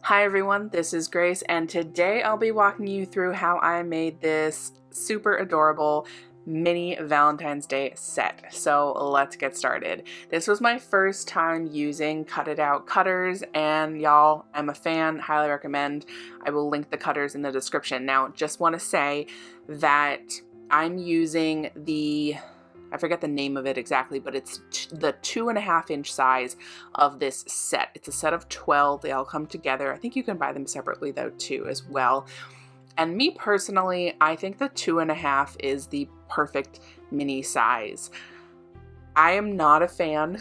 Hi everyone, this is Grace, and today I'll be walking you through how I made this super adorable mini Valentine's Day set. So let's get started. This was my first time using cut it out cutters, and y'all, I'm a fan, highly recommend. I will link the cutters in the description. Now, just want to say that I'm using I forget the name of it exactly, but it's the 2.5-inch size of this set. It's a set of 12. They all come together. I think you can buy them separately though too as well. And me personally, I think the 2.5 is the perfect mini size. I am not a fan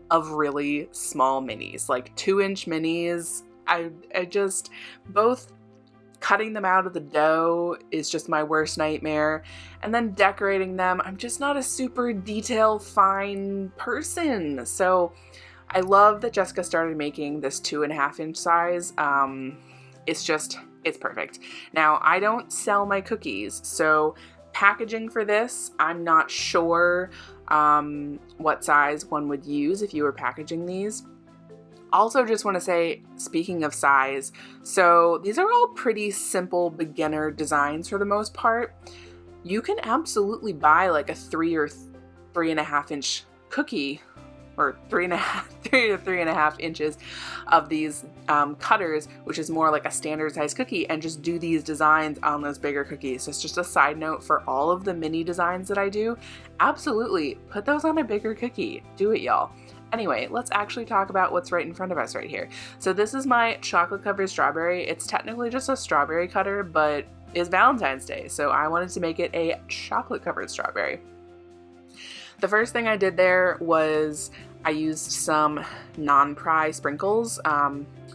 of really small minis, like 2-inch minis. I just, both cutting them out of the dough is just my worst nightmare. And then decorating them, I'm just not a super detail fine person. So I love that Jessica started making this 2.5-inch size. It's perfect. Now, I don't sell my cookies, so packaging for this, I'm not sure what size one would use if you were packaging these. Also, just want to say, speaking of size, so these are all pretty simple beginner designs for the most part. You can absolutely buy like a 3 or 3.5-inch cookie, or 3 to 3.5 inches of these cutters, which is more like a standard size cookie, and just do these designs on those bigger cookies. So it's just a side note for all of the mini designs that I do. Absolutely, put those on a bigger cookie. Do it, y'all. Anyway, let's actually talk about what's right in front of us right here. So this is my chocolate covered strawberry. It's technically just a strawberry cutter, but it's Valentine's Day, so I wanted to make it a chocolate covered strawberry. The first thing I did there was I used some non-pry sprinkles,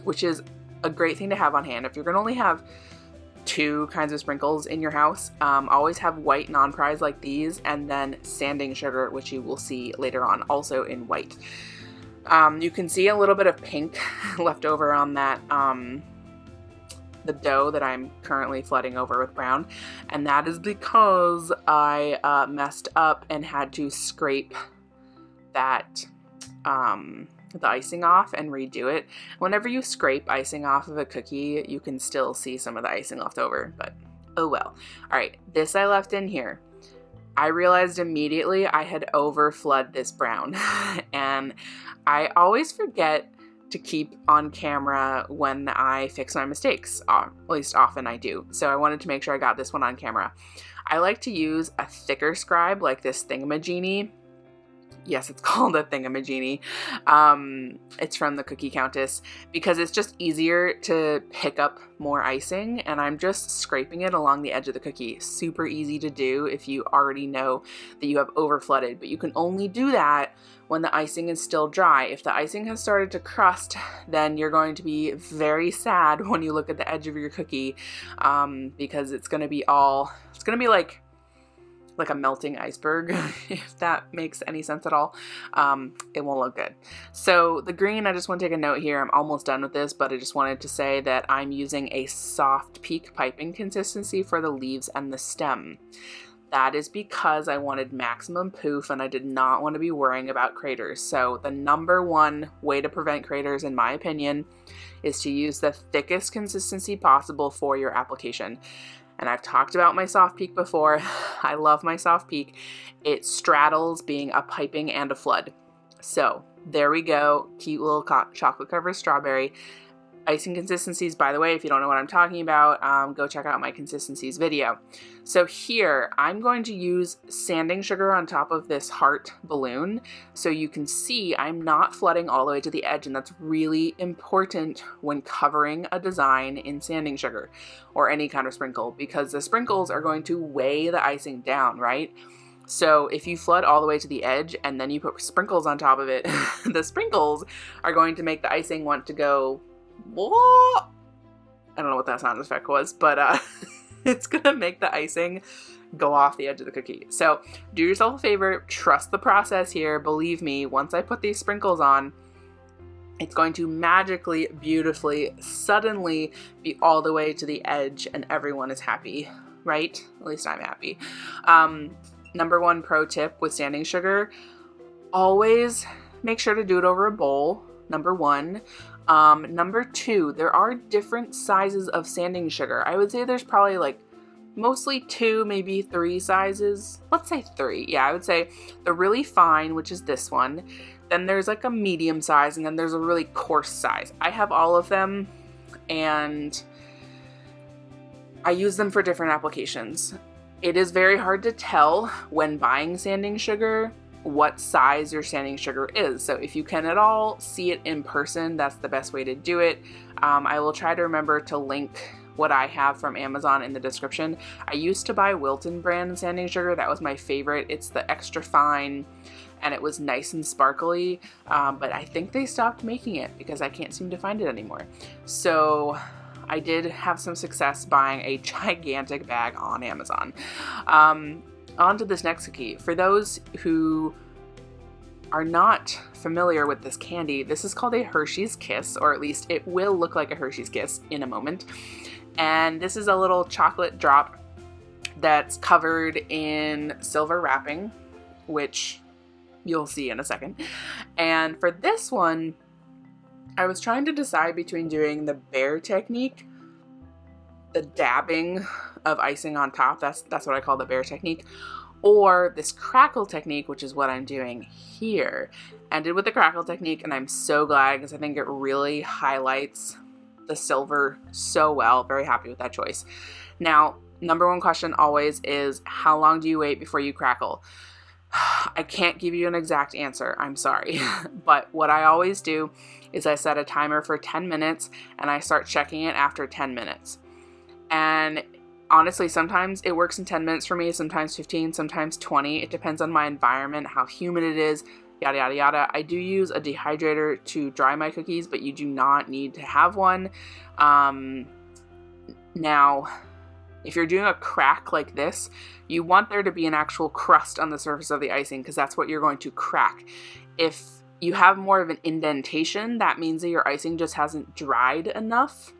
which is a great thing to have on hand. If you're gonna only have 2 kinds of sprinkles in your house, always have white non-pries like these, and then sanding sugar, which you will see later on, also in white. You can see a little bit of pink left over on that the dough that I'm currently flooding over with brown, and that is because I messed up and had to scrape that the icing off and redo it. Whenever you scrape icing off of a cookie, you can still see some of the icing left over, but oh well. All right, this I left in here. I realized immediately I had over flooded this brown and I always forget to keep on camera when I fix my mistakes, at least often I do. So I wanted to make sure I got this one on camera. I like to use a thicker scribe like this Thingamajiggy. Yes, it's called a Thingamajiggy. It's from the Cookie Countess because it's just easier to pick up more icing, and I'm just scraping it along the edge of the cookie. Super easy to do if you already know that you have over flooded, but you can only do that when the icing is still dry. If the icing has started to crust, then you're going to be very sad when you look at the edge of your cookie, because it's going to be like a melting iceberg, if that makes any sense at all. It won't look good. So the green, I just want to take a note here. I'm almost done with this, but I just wanted to say that I'm using a soft peak piping consistency for the leaves and the stem. That is because I wanted maximum poof and I did not want to be worrying about craters. So the number one way to prevent craters, in my opinion, is to use the thickest consistency possible for your application. And I've talked about my soft peak before. I love my soft peak. It straddles being a piping and a flood. So there we go. Cute little chocolate covered strawberry. Icing consistencies, by the way, if you don't know what I'm talking about, go check out my consistencies video. So here, I'm going to use sanding sugar on top of this heart balloon. So you can see I'm not flooding all the way to the edge, and that's really important when covering a design in sanding sugar or any kind of sprinkle, because the sprinkles are going to weigh the icing down, right? So if you flood all the way to the edge and then you put sprinkles on top of it, the sprinkles are going to make the icing want to go, whoa! I don't know what that sound effect was, but it's gonna make the icing go off the edge of the cookie. So do yourself a favor, trust the process here. Believe me, once I put these sprinkles on, it's going to magically, beautifully, suddenly be all the way to the edge and everyone is happy, right? At least I'm happy. Number one pro tip with sanding sugar, always make sure to do it over a bowl. Number one, Number 2, there are different sizes of sanding sugar. I would say there's probably like mostly 2, maybe 3 sizes. Let's say 3. Yeah, I would say the really fine, which is this one. Then there's like a medium size, and then there's a really coarse size. I have all of them, and I use them for different applications. It is very hard to tell when buying sanding sugar what size your sanding sugar is. So if you can at all see it in person, that's the best way to do it. I will try to remember to link what I have from Amazon in the description. I used to buy Wilton brand sanding sugar. That was my favorite. It's the extra fine, and it was nice and sparkly, but I think they stopped making it because I can't seem to find it anymore. So I did have some success buying a gigantic bag on Amazon. On to this next cookie. For those who are not familiar with this candy, this is called a Hershey's Kiss, or at least it will look like a Hershey's Kiss in a moment. And this is a little chocolate drop that's covered in silver wrapping, which you'll see in a second. And for this one, I was trying to decide between doing the bear technique, the dabbing of icing on top, that's what I call the bear technique, or this crackle technique, which is what I'm doing here. Ended with the crackle technique, and I'm so glad because I think it really highlights the silver so well. Very happy with that choice. Now, number one question always is, how long do you wait before you crackle? I can't give you an exact answer, I'm sorry. But what I always do is I set a timer for 10 minutes and I start checking it after 10 minutes. And honestly, sometimes it works in 10 minutes for me, sometimes 15, sometimes 20. It depends on my environment, how humid it is, yada, yada, yada. I do use a dehydrator to dry my cookies, but you do not need to have one. Now, if you're doing a crack like this, you want there to be an actual crust on the surface of the icing because that's what you're going to crack. If you have more of an indentation, that means that your icing just hasn't dried enough,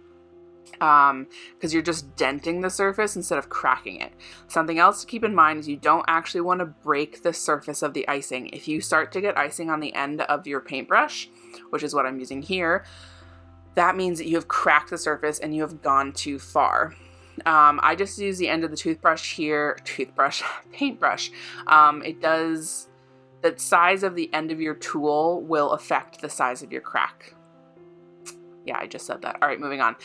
because you're just denting the surface instead of cracking it. Something else to keep in mind is you don't actually want to break the surface of the icing. If you start to get icing on the end of your paintbrush, which is what I'm using here, that means that you have cracked the surface and you have gone too far. I just use the end of the paintbrush. The size of the end of your tool will affect the size of your crack. Yeah, I just said that. All right, moving on.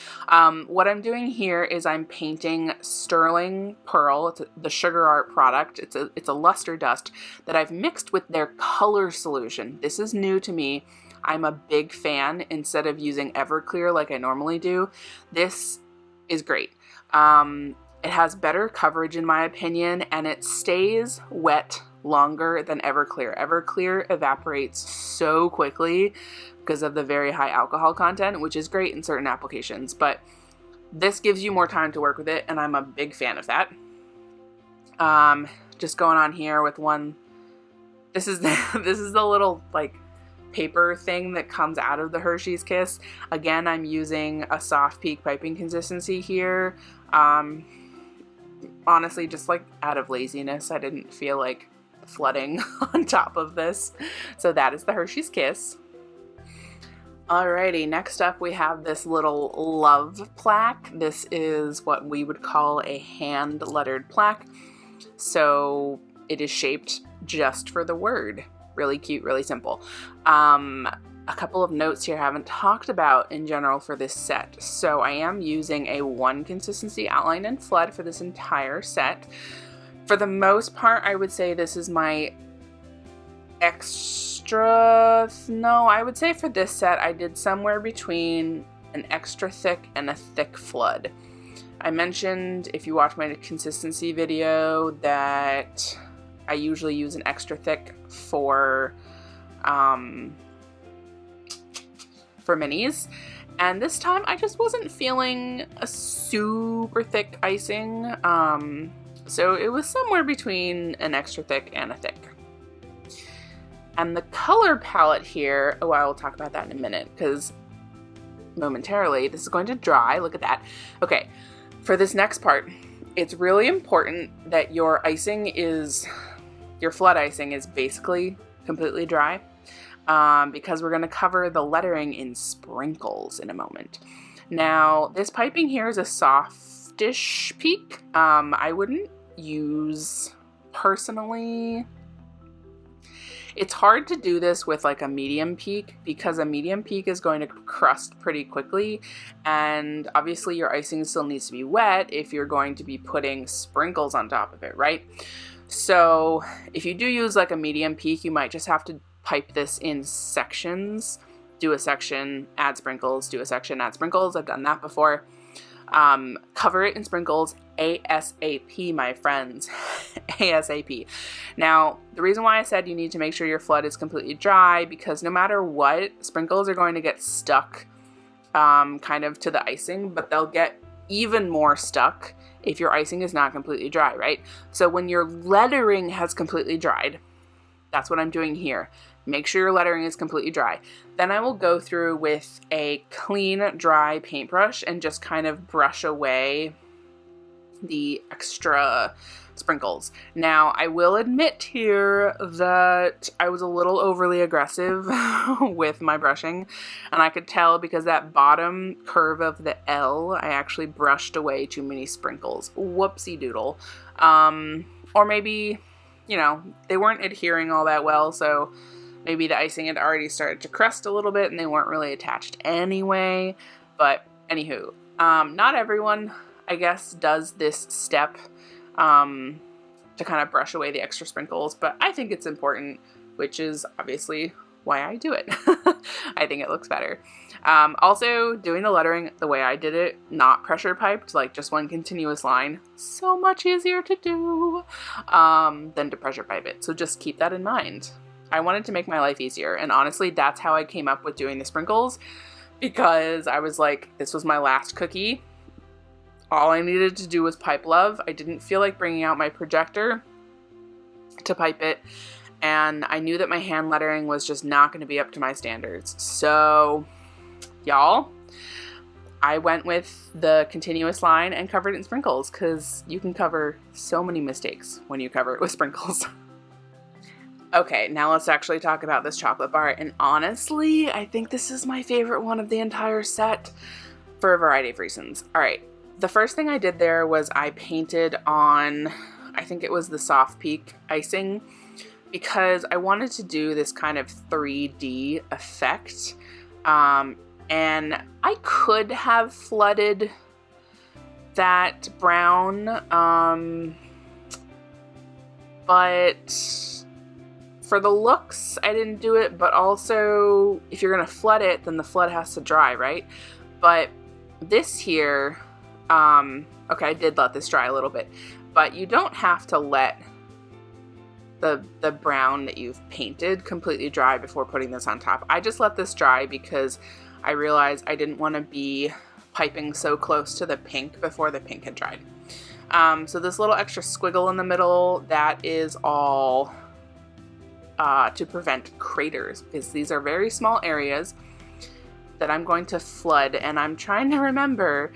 What I'm doing here is I'm painting sterling pearl. It's the Sugar Art product. It's a luster dust that I've mixed with their color solution. This is new to me. I'm a big fan. Instead of using Everclear like I normally do, this is great. It has better coverage in my opinion, and it stays wet longer than Everclear. Everclear evaporates so quickly because of the very high alcohol content, which is great in certain applications, but this gives you more time to work with it, and I'm a big fan of that. Just going on here with one, this is the little like paper thing that comes out of the Hershey's Kiss. Again, I'm using a soft peak piping consistency here. Honestly, just like out of laziness, I didn't feel like flooding on top of this. So that is the Hershey's Kiss. Alrighty, next up we have this little love plaque. This is what we would call a hand lettered plaque. So it is shaped just for the word. Really cute, really simple. A couple of notes here I haven't talked about in general for this set. So I am using a 1 consistency outline and flood for this entire set. For the most part, I would say this is my I would say for this set, I did somewhere between an extra thick and a thick flood. I mentioned, if you watch my consistency video, that I usually use an extra thick for minis, and this time I just wasn't feeling a super thick icing, so it was somewhere between an extra thick and a thick. And the color palette here, oh, I will talk about that in a minute, because momentarily this is going to dry. Look at that. Okay, for this next part, it's really important that your flood icing is basically completely dry. because we're going to cover the lettering in sprinkles in a moment. Now, this piping here is a softish peak. I wouldn't use, personally, it's hard to do this with like a medium peak because a medium peak is going to crust pretty quickly, and obviously your icing still needs to be wet if you're going to be putting sprinkles on top of it, right? So if you do use like a medium peak, you might just have to pipe this in sections. Do a section, add sprinkles, do a section, add sprinkles. I've done that before. Cover it in sprinkles ASAP, my friends. ASAP. Now, the reason why I said you need to make sure your flood is completely dry, because no matter what, sprinkles are going to get stuck kind of to the icing, but they'll get even more stuck if your icing is not completely dry, right? So when your lettering has completely dried, that's what I'm doing here. Make sure your lettering is completely dry. Then I will go through with a clean, dry paintbrush and just kind of brush away the extra sprinkles. Now, I will admit here that I was a little overly aggressive with my brushing, and I could tell because that bottom curve of the L, I actually brushed away too many sprinkles. Whoopsie doodle. Or maybe, you know, they weren't adhering all that well, so maybe the icing had already started to crust a little bit and they weren't really attached anyway. But anywho, not everyone, I guess, does this step to kind of brush away the extra sprinkles, but I think it's important, which is obviously why I do it. I think it looks better. Also, doing the lettering the way I did it, not pressure piped, like just one continuous line, so much easier to do than to pressure pipe it. So just keep that in mind. I wanted to make my life easier, and honestly, that's how I came up with doing the sprinkles, because I was like, this was my last cookie. All I needed to do was pipe love. I didn't feel like bringing out my projector to pipe it, and I knew that my hand lettering was just not going to be up to my standards. So, y'all, I went with the continuous line and covered it in sprinkles, because you can cover so many mistakes when you cover it with sprinkles. Okay, now let's actually talk about this chocolate bar, and honestly, I think this is my favorite one of the entire set for a variety of reasons. Alright, the first thing I did there was I painted on, I think it was the soft peak icing, because I wanted to do this kind of 3D effect, and I could have flooded that brown, but for the looks, I didn't do it, but also, if you're going to flood it, then the flood has to dry, right? But this here, okay, I did let this dry a little bit, but you don't have to let the brown that you've painted completely dry before putting this on top. I just let this dry because I realized I didn't want to be piping so close to the pink before the pink had dried. So this little extra squiggle in the middle, that is all to prevent craters, because these are very small areas that I'm going to flood, and I'm trying to remember,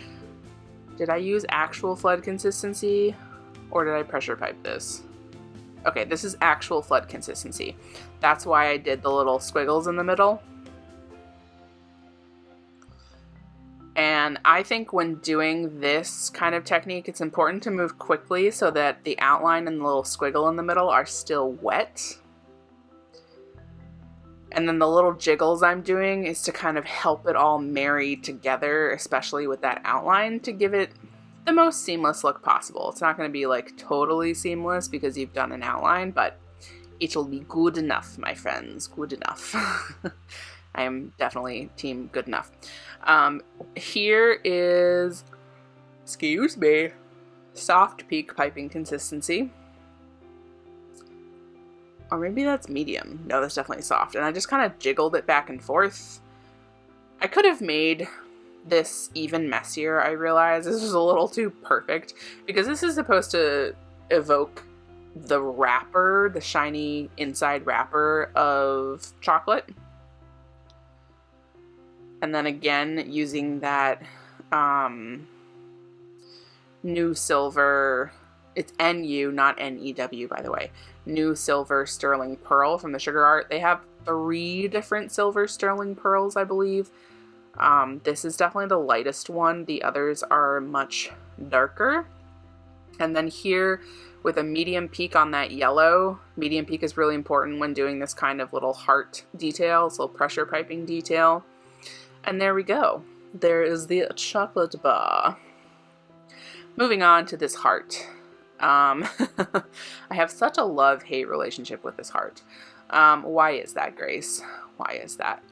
did I use actual flood consistency or did I pressure pipe this? Okay, this is actual flood consistency. That's why I did the little squiggles in the middle. And I think when doing this kind of technique, it's important to move quickly so that the outline and the little squiggle in the middle are still wet. And then the little jiggles I'm doing is to kind of help it all marry together, especially with that outline, to give it the most seamless look possible. It's not going to be like totally seamless because you've done an outline, but it'll be good enough, my friends. Good enough. I am definitely team good enough. Here is, excuse me, soft peak piping consistency. Or maybe that's medium. No, that's definitely soft. And I just kind of jiggled it back and forth. I could have made this even messier, I realize. This was a little too perfect, because this is supposed to evoke the wrapper, the shiny inside wrapper of chocolate. And then again, using that new silver, it's NU, not NEW, by the way. New silver sterling pearl from the Sugar Art. They have 3 different silver sterling pearls, I believe. This is definitely the lightest one. The others are much darker. And then here with a medium peak on that yellow, medium peak is really important when doing this kind of little heart detail, this little pressure piping detail. And there we go. There is the chocolate bar. Moving on to this heart. I have such a love-hate relationship with this heart. Why is that, Grace? Why is that?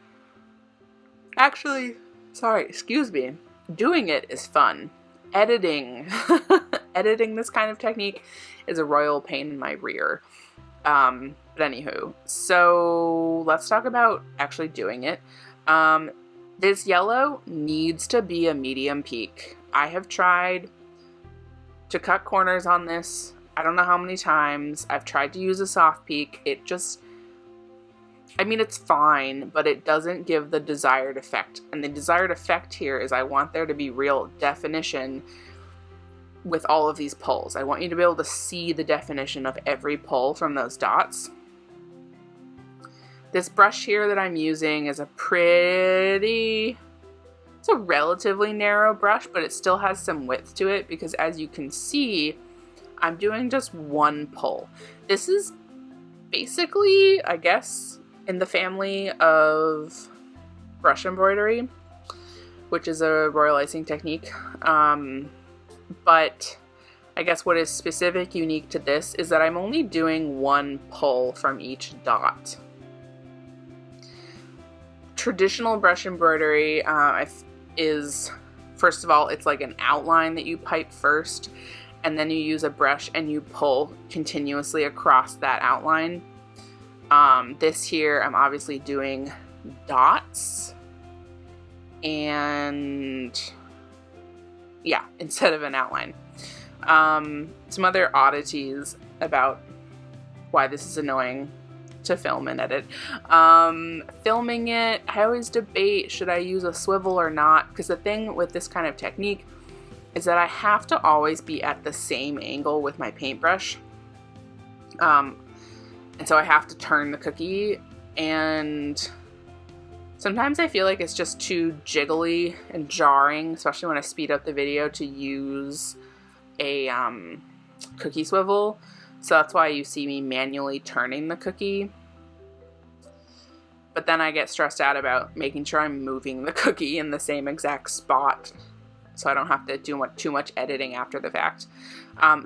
Actually, sorry, excuse me. Doing it is fun. Editing this kind of technique is a royal pain in my rear. But anywho, so let's talk about actually doing it. This yellow needs to be a medium peak. I have tried to cut corners on this. I don't know how many times. I've tried to use a soft peak. It just, I mean, it's fine, but it doesn't give the desired effect. And the desired effect here is I want there to be real definition with all of these pulls. I want you to be able to see the definition of every pull from those dots. This brush here that I'm using is it's a relatively narrow brush, but it still has some width to it because as you can see, I'm doing just one pull. This is basically, I guess, in the family of brush embroidery, which is a royal icing technique. But I guess what is specific, unique to this is that I'm only doing one pull from each dot. Traditional brush embroidery is, first of all, it's like an outline that you pipe first, and then you use a brush and you pull continuously across that outline. This here, I'm obviously doing dots, and yeah, instead of an outline. Some other oddities about why this is annoying to film and edit. Filming it, I always debate, should I use a swivel or not? Because the thing with this kind of technique is that I have to always be at the same angle with my paintbrush. And so I have to turn the cookie, and sometimes I feel like it's just too jiggly and jarring, especially when I speed up the video, to use a cookie swivel. So that's why you see me manually turning the cookie. But then I get stressed out about making sure I'm moving the cookie in the same exact spot, so I don't have to do too much editing after the fact.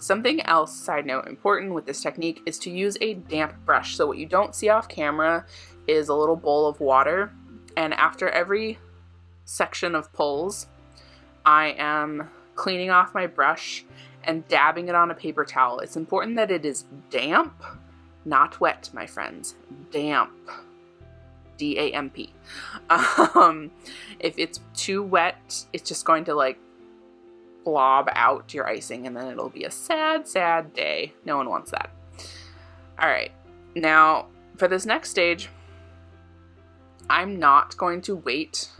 Something else, side note, important with this technique is to use a damp brush. So what you don't see off camera is a little bowl of water, and after every section of pulls, I am cleaning off my brush and dabbing it on a paper towel. It's important that it is damp, not wet, my friends. Damp. D-A-M-P. If it's too wet, it's just going to like blob out your icing, and then it'll be a sad, sad day. No one wants that. All right. Now, for this next stage, I'm not going to wait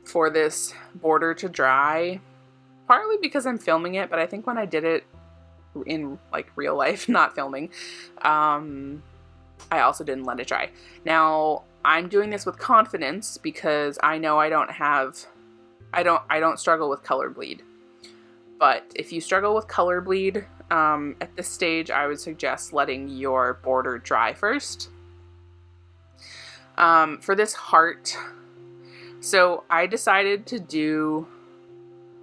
for this border to dry. Partly because I'm filming it, but I think when I did it in like real life, not filming, I also didn't let it dry. Now, I'm doing this with confidence because I know I don't struggle with color bleed. But if you struggle with color bleed, at this stage, I would suggest letting your border dry first. For this heart, so I decided to do,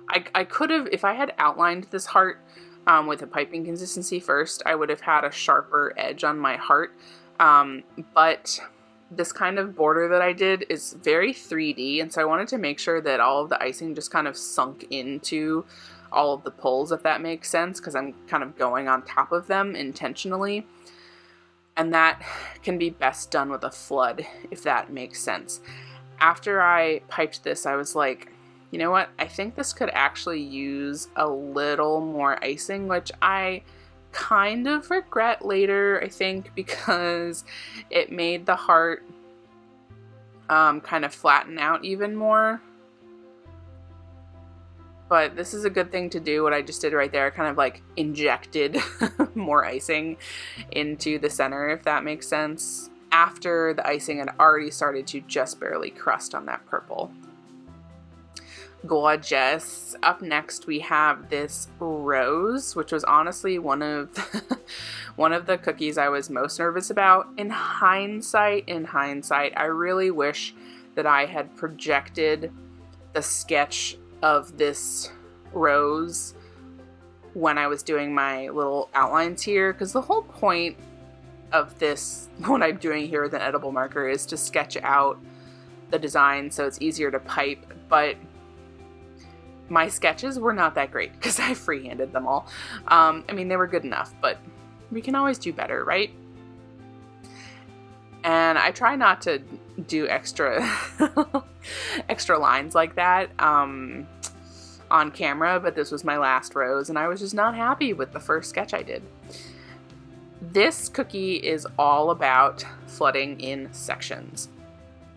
I could have, if I had outlined this heart with a piping consistency first, I would have had a sharper edge on my heart. But this kind of border that I did is very 3D, and so I wanted to make sure that all of the icing just kind of sunk into all of the pulls, if that makes sense, because I'm kind of going on top of them intentionally. And that can be best done with a flood, if that makes sense. After I piped this, I was like, you know what? I think this could actually use a little more icing, which I kind of regret later, I think, because it made the heart kind of flatten out even more. But this is a good thing to do. What I just did right there, kind of like injected more icing into the center, if that makes sense. after the icing had already started to just barely crust on that purple. Gorgeous. Up next we have this rose, which was honestly one of one of the cookies I was most nervous about. In hindsight, I really wish that I had projected the sketch of this rose when I was doing my little outlines here, because the whole point of this, what I'm doing here with an edible marker, is to sketch out the design so it's easier to pipe, but my sketches were not that great because I freehanded them all. I mean, they were good enough, but we can always do better, right? And I try not to do extra extra lines like that on camera, but this was my last rose and I was just not happy with the first sketch I did. This cookie is all about flooding in sections.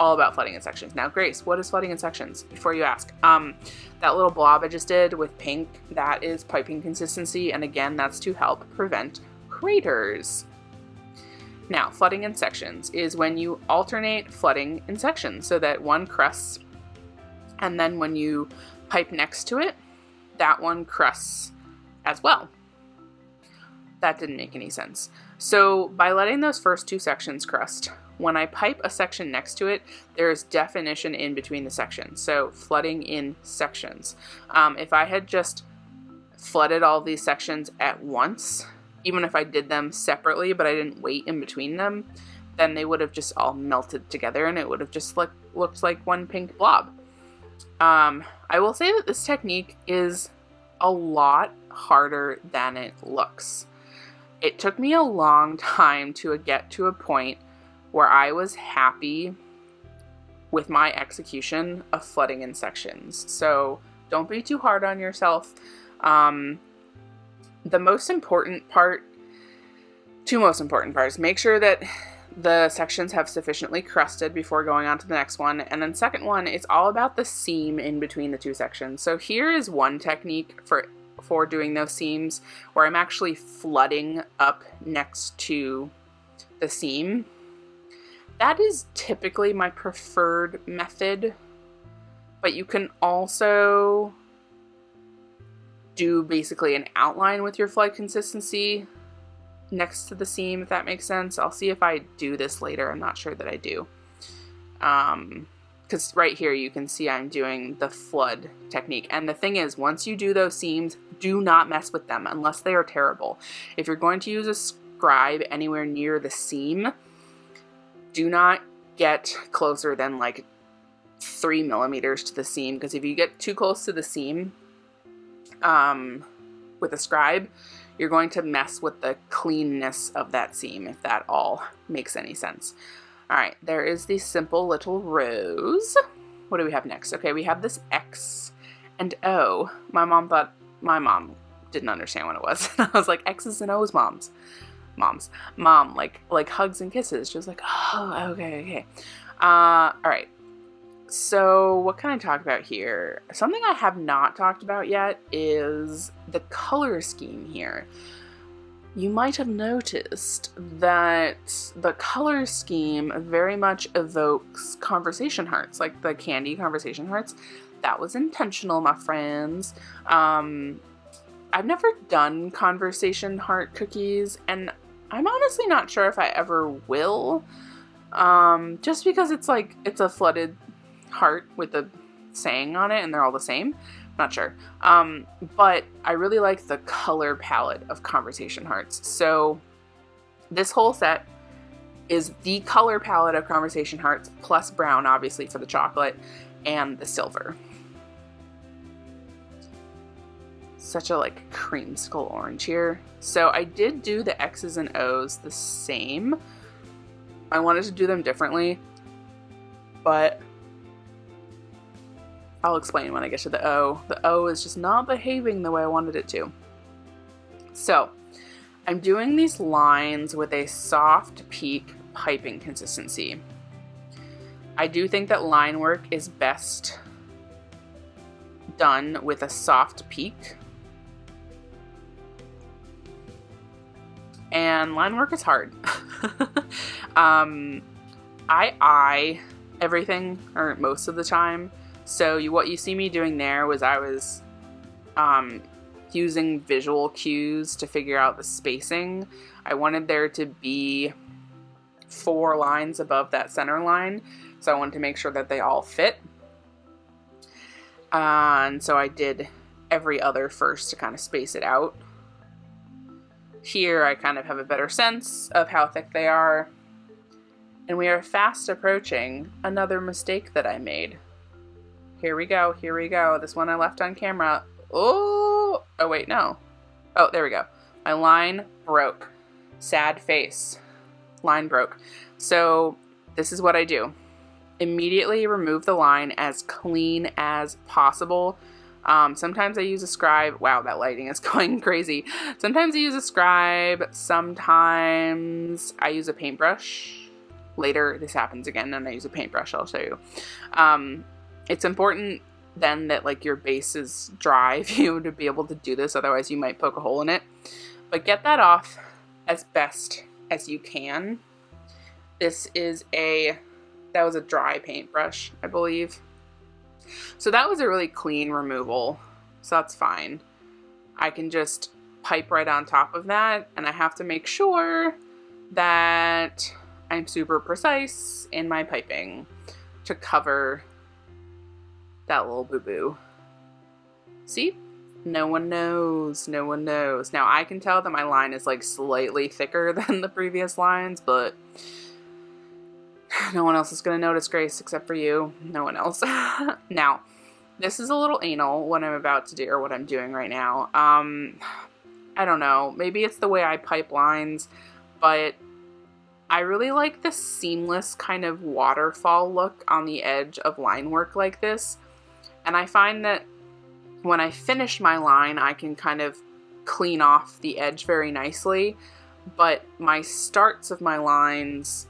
All about flooding in sections. Now, Grace, what is flooding in sections? Before you ask, that little blob I just did with pink, that is piping consistency, and again, that's to help prevent craters. Now, flooding in sections is when you alternate flooding in sections so that one crusts, and then when you pipe next to it, that one crusts as well. That didn't make any sense. So by letting those first two sections crust, when I pipe a section next to it, there's definition in between the sections. So flooding in sections. If I had just flooded all these sections at once, even if I did them separately, but I didn't wait in between them, then they would have just all melted together and it would have just looked like one pink blob. I will say that this technique is a lot harder than it looks. It took me a long time to get to a point where I was happy with my execution of flooding in sections. So don't be too hard on yourself. The most important part, two most important parts, make sure that the sections have sufficiently crusted before going on to the next one. And then second one, it's all about the seam in between the two sections. So here is one technique for doing those seams where I'm actually flooding up next to the seam. That is typically my preferred method, but you can also do basically an outline with your flood consistency next to the seam, if that makes sense. I'll see if I do this later. I'm not sure that I do. Because right here you can see I'm doing the flood technique. And the thing is, once you do those seams, do not mess with them unless they are terrible. If you're going to use a scribe anywhere near the seam, do not get closer than like 3 millimeters to the seam, because if you get too close to the seam with a scribe, you're going to mess with the cleanness of that seam, if that all makes any sense. All right, there is the simple little rose. What do we have next? Okay, we have this X and O. My mom didn't understand what it was. I was like, X's and O's, mom, like hugs and kisses. She was like, oh, okay. All right. So what can I talk about here? Something I have not talked about yet is the color scheme here. You might have noticed that the color scheme very much evokes conversation hearts, like the candy conversation hearts. That was intentional, my friends. I've never done conversation heart cookies, and I'm honestly not sure if I ever will. Just because it's a flooded heart with a saying on it and they're all the same. Not sure. But I really like the color palette of conversation hearts. So this whole set is the color palette of conversation hearts plus brown, obviously, for the chocolate, and the silver. Such a like creamsicle orange here. So I did do the X's and O's the same. I wanted to do them differently, but I'll explain when I get to the O. The O is just not behaving the way I wanted it to. So I'm doing these lines with a soft peak piping consistency. I do think that line work is best done with a soft peak. And line work is hard. I eye everything, or most of the time. So what you see me doing there was I was using visual cues to figure out the spacing. I wanted there to be 4 lines above that center line, so I wanted to make sure that they all fit. And so I did every other first to kind of space it out. Here I kind of have a better sense of how thick they are. And we are fast approaching another mistake that I made. Here we go, here we go. This one I left on camera. Oh wait, no. Oh, there we go. My line broke. Sad face. Line broke. So this is what I do. Immediately remove the line as clean as possible. Sometimes I use a scribe. Wow, that lighting is going crazy. Sometimes I use a scribe. Sometimes I use a paintbrush. Later, this happens again, and I use a paintbrush. I'll show you. It's important then that like your base is dry for you to be able to do this. Otherwise, you might poke a hole in it. But get that off as best as you can. That was a dry paintbrush, I believe. So that was a really clean removal. So that's fine. I can just pipe right on top of that, and I have to make sure that I'm super precise in my piping to cover that little boo-boo. See? No one knows. No one knows. Now I can tell that my line is like slightly thicker than the previous lines, but no one else is going to notice, Grace, except for you. No one else. Now, this is a little anal, what I'm about to do, or what I'm doing right now. I don't know. Maybe it's the way I pipe lines, but I really like the seamless kind of waterfall look on the edge of line work like this. And I find that when I finish my line, I can kind of clean off the edge very nicely. But my starts of my lines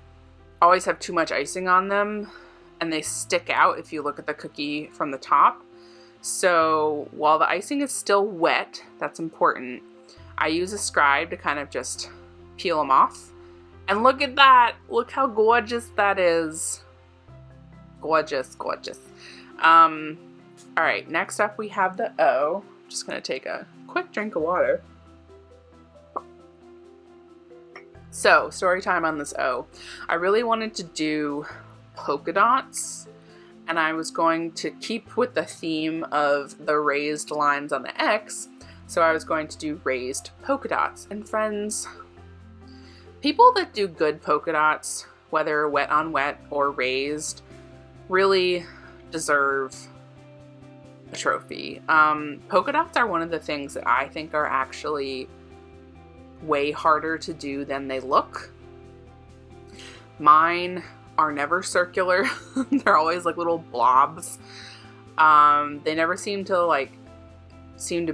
always have too much icing on them, and they stick out if you look at the cookie from the top. So while the icing is still wet, that's important, I use a scribe to kind of just peel them off. And look at that! Look how gorgeous that is. Gorgeous, gorgeous. Alright, next up we have the O. I'm just going to take a quick drink of water. So, story time on this O. I really wanted to do polka dots, and I was going to keep with the theme of the raised lines on the X, so I was going to do raised polka dots. And friends, people that do good polka dots, whether wet on wet or raised, really deserve a trophy. Polka dots are one of the things that I think are actually way harder to do than they look. Mine are never circular. They're always like little blobs. They never seem to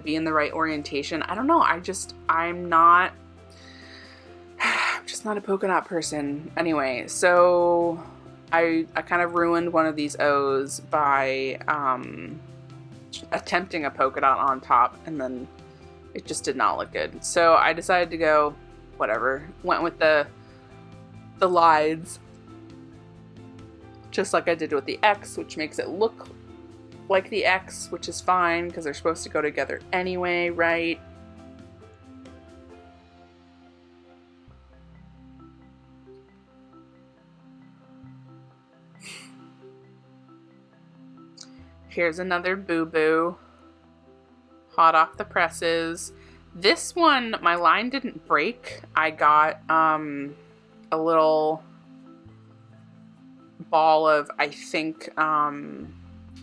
be in the right orientation. I don't know. I'm just not a polka dot person. Anyway, so I kind of ruined one of these O's by attempting a polka dot on top, and then it just did not look good. So I decided to go, whatever. Went with the lines, just like I did with the X, which makes it look like the X, which is fine because they're supposed to go together anyway, right? Here's another boo-boo. Hot off the presses. This one, my line didn't break. I got a little ball of, I think,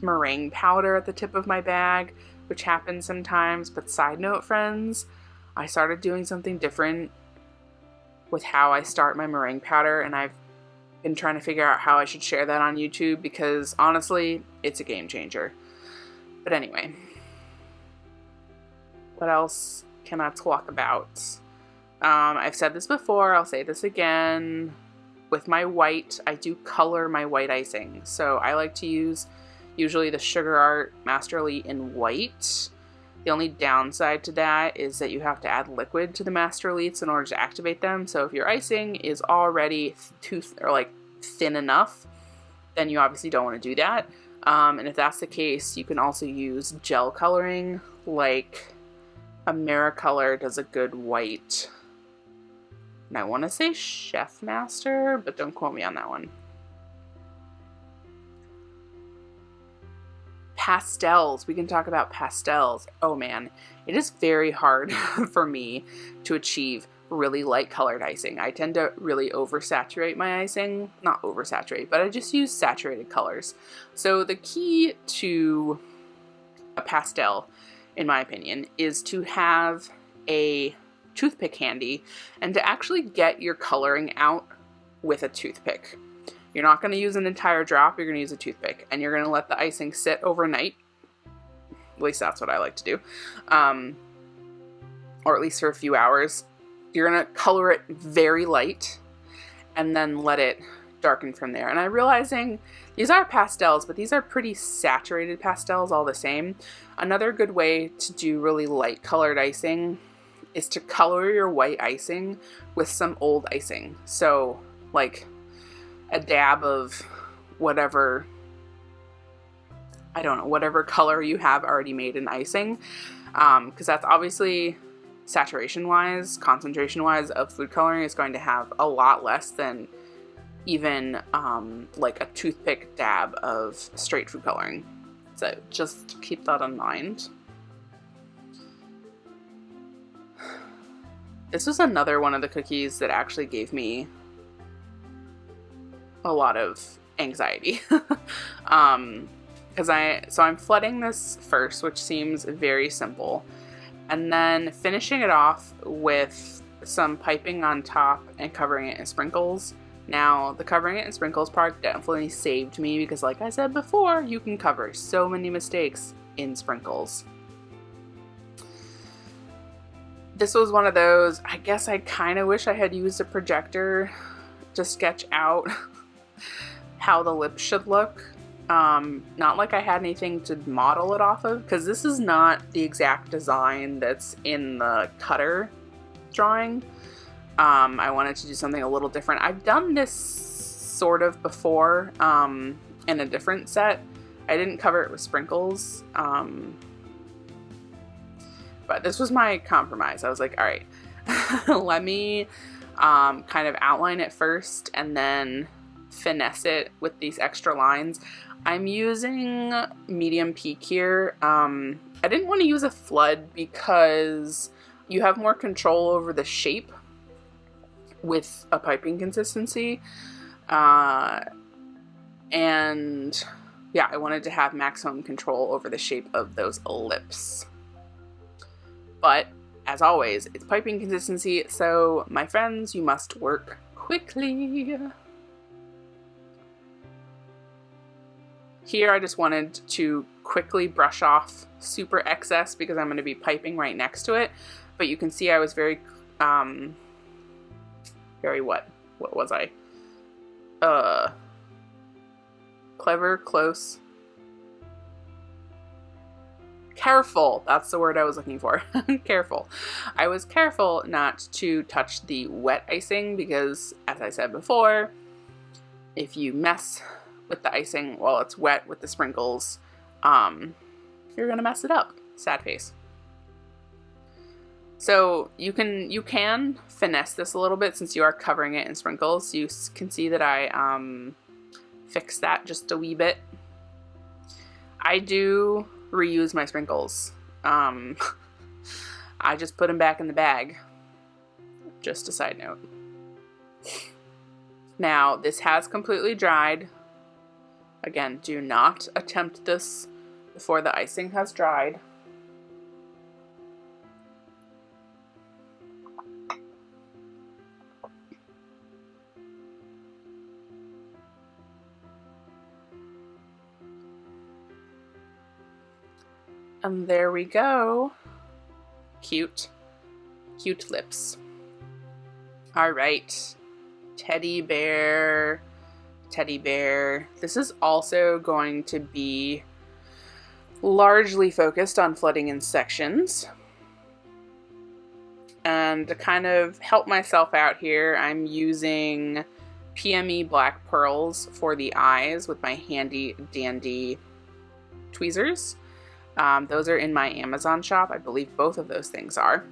meringue powder at the tip of my bag, which happens sometimes. But side note, friends, I started doing something different with how I start my meringue powder, and I've been trying to figure out how I should share that on YouTube because honestly, it's a game changer. But anyway, what else can I talk about? I've said this before, I'll say this again. With my white, I do color my white icing. So I like to use usually the Sugar Art Masterly in white. The only downside to that is that you have to add liquid to the master elite in order to activate them. So if your icing is already thin enough, then you obviously don't want to do that. And if that's the case, you can also use gel coloring, like AmeriColor does a good white. And I want to say Chef Master, but don't quote me on that one. Pastels. We can talk about pastels. Oh man, it is very hard for me to achieve really light colored icing. I tend to really oversaturate my icing. Not oversaturate, but I just use saturated colors. So the key to a pastel, in my opinion, is to have a toothpick handy and to actually get your coloring out with a toothpick. You're not going to use an entire drop, you're going to use a toothpick, and you're going to let the icing sit overnight. At least that's what I like to do. Or at least for a few hours. You're going to color it very light and then let it darken from there. And I'm realizing these are pastels, but these are pretty saturated pastels all the same. Another good way to do really light colored icing is to color your white icing with some old icing. So like a dab of whatever, I don't know, whatever color you have already made in icing. Because that's obviously saturation wise, concentration wise of food coloring is going to have a lot less than even like a toothpick dab of straight food coloring. So just keep that in mind. This was another one of the cookies that actually gave me a lot of anxiety. So I'm flooding this first, which seems very simple, and then finishing it off with some piping on top and covering it in sprinkles. Now, the covering it in sprinkles part definitely saved me because, like I said before, you can cover so many mistakes in sprinkles. This was one of those, I guess I kind of wish I had used a projector to sketch out how the lips should look. Not like I had anything to model it off of, because this is not the exact design that's in the cutter drawing. I wanted to do something a little different. I've done this sort of before in a different set. I didn't cover it with sprinkles, but this was my compromise. I was like, all right, let me kind of outline it first and then finesse it with these extra lines. I'm using medium peak here. I didn't want to use a flood because you have more control over the shape with a piping consistency. And yeah, I wanted to have maximum control over the shape of those lips. But as always, it's piping consistency, so my friends, you must work quickly. Here I just wanted to quickly brush off super excess because I'm going to be piping right next to it. But you can see I was very what was I? Clever, close. Careful, that's the word I was looking for. Careful. I was careful not to touch the wet icing because, as I said before, if you mess with the icing while it's wet with the sprinkles, you're gonna mess it up. Sad face. So you can finesse this a little bit since you are covering it in sprinkles. You can see that I fixed that just a wee bit. I do reuse my sprinkles. I just put them back in the bag. Just a side note. Now, this has completely dried. Again, do not attempt this before the icing has dried. And there we go. Cute. Cute lips. All right. Teddy bear. Teddy bear. This is also going to be largely focused on flooding in sections. And to kind of help myself out here, I'm using PME black pearls for the eyes with my handy dandy tweezers. Those are in my Amazon shop. I believe both of those things are.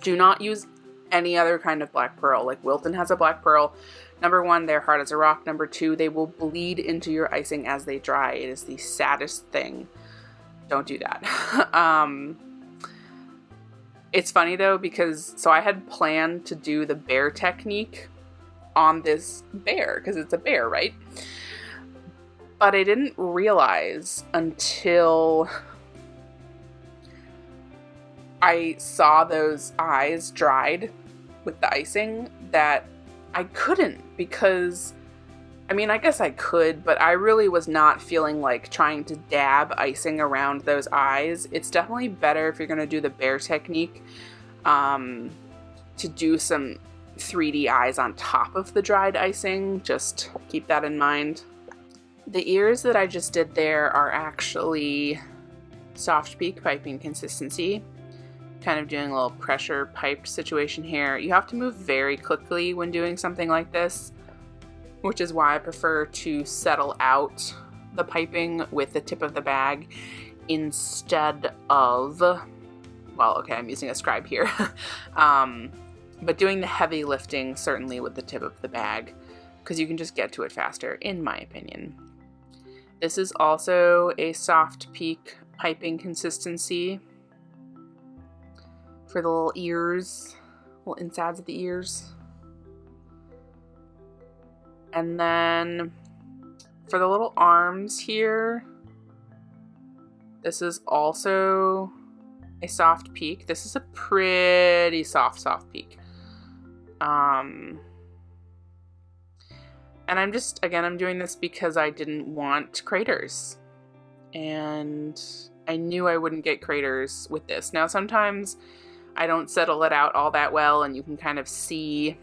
Do not use any other kind of black pearl. Like Wilton has a black pearl. Number one, they're hard as a rock. Number two, they will bleed into your icing as they dry. It is the saddest thing. Don't do that. It's funny though, because so I had planned to do the bear technique on this bear, because it's a bear, right? But I didn't realize until I saw those eyes dried with the icing that I couldn't, because I mean, I guess I could, but I really was not feeling like trying to dab icing around those eyes. It's definitely better if you're going to do the bear technique to do some 3D eyes on top of the dried icing. Just keep that in mind. The ears that I just did there are actually soft peak piping consistency. Kind of doing a little pressure piped situation here. You have to move very quickly when doing something like this, which is why I prefer to settle out the piping with the tip of the bag instead of, well, okay, I'm using a scribe here, but doing the heavy lifting certainly with the tip of the bag, because you can just get to it faster, in my opinion. This is also a soft peak piping consistency for the little ears, little insides of the ears. And then for the little arms here, this is also a soft peak. This is a pretty soft peak. And I'm just, again, I'm doing this because I didn't want craters. And I knew I wouldn't get craters with this. Now, sometimes I don't settle it out all that well, and you can kind of see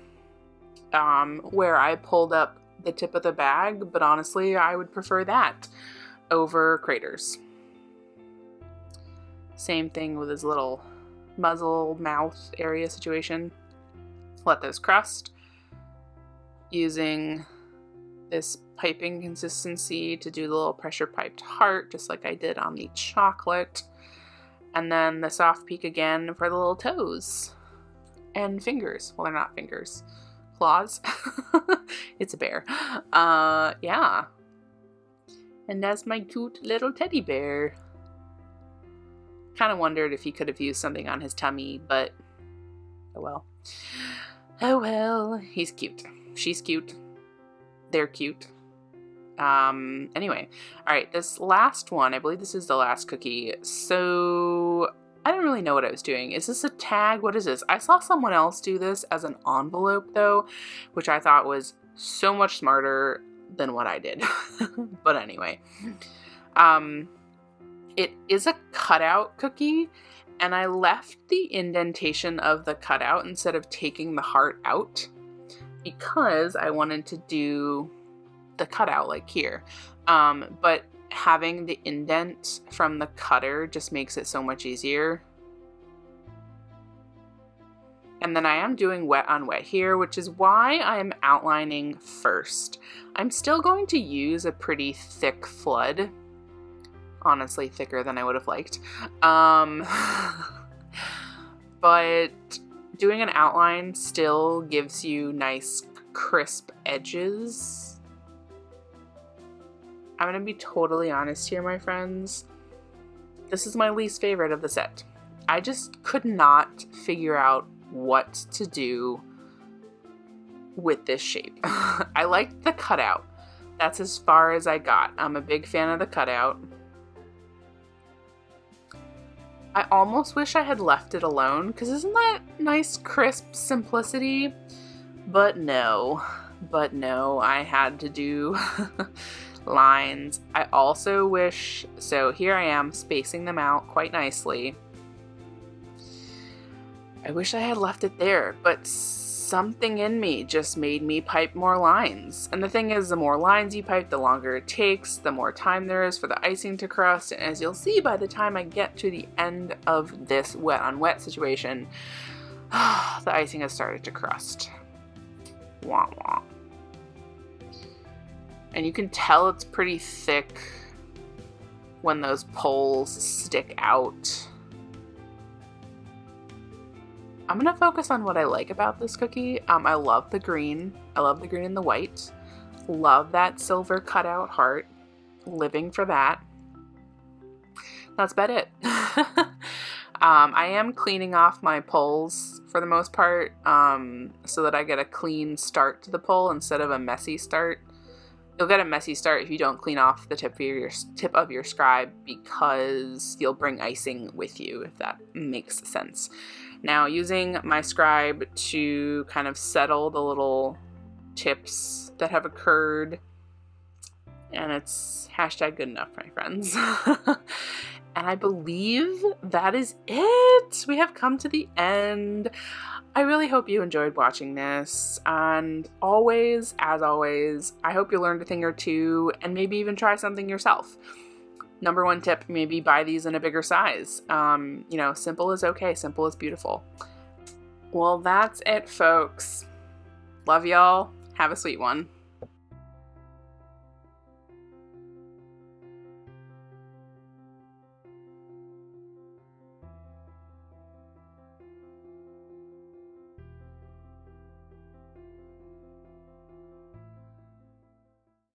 where I pulled up the tip of the bag, but honestly, I would prefer that over craters. Same thing with his little muzzle, mouth area situation. Let those crust. Using this piping consistency to do the little pressure piped heart, just like I did on the chocolate. And then the soft peak again for the little toes and fingers. Well, they're not fingers. Claws. It's a bear. Yeah. And that's my cute little teddy bear. Kind of wondered if he could have used something on his tummy, but oh well. Oh well. He's cute. She's cute. They're cute. Anyway. Alright, this last one, I believe this is the last cookie. So I don't really know what I was doing. Is this a tag? What is this? I saw someone else do this as an envelope though, which I thought was so much smarter than what I did. But anyway. It is a cutout cookie, and I left the indentation of the cutout instead of taking the heart out because I wanted to do the cutout like here. But having the indent from the cutter just makes it so much easier. And then I am doing wet on wet here, which is why I'm outlining first. I'm still going to use a pretty thick flood. Honestly, thicker than I would have liked. But doing an outline still gives you nice crisp edges. I'm gonna be totally honest here, my friends. This is my least favorite of the set. I just could not figure out what to do with this shape. I liked the cutout. That's as far as I got. I'm a big fan of the cutout. I almost wish I had left it alone, because isn't that nice, crisp simplicity? But no, I had to do lines. I also wish, so here I am spacing them out quite nicely. I wish I had left it there, but something in me just made me pipe more lines. And the thing is, the more lines you pipe, the longer it takes, the more time there is for the icing to crust. And as you'll see, by the time I get to the end of this wet on wet situation, the icing has started to crust. Wah wah. And you can tell it's pretty thick when those poles stick out. I'm gonna focus on what I like about this cookie. I love the green. I love the green and the white. Love that silver cutout heart. Living for that. That's about it. I am cleaning off my poles for the most part, so that I get a clean start to the pole instead of a messy start. You'll get a messy start if you don't clean off the tip of your scribe, because you'll bring icing with you, if that makes sense. Now, using my scribe to kind of settle the little tips that have occurred, and it's hashtag good enough, my friends. And I believe that is it. We have come to the end. I really hope you enjoyed watching this, and always, as always, I hope you learned a thing or two and maybe even try something yourself. Number one tip, maybe buy these in a bigger size. You know, simple is okay. Simple is beautiful. Well, that's it, folks. Love y'all. Have a sweet one.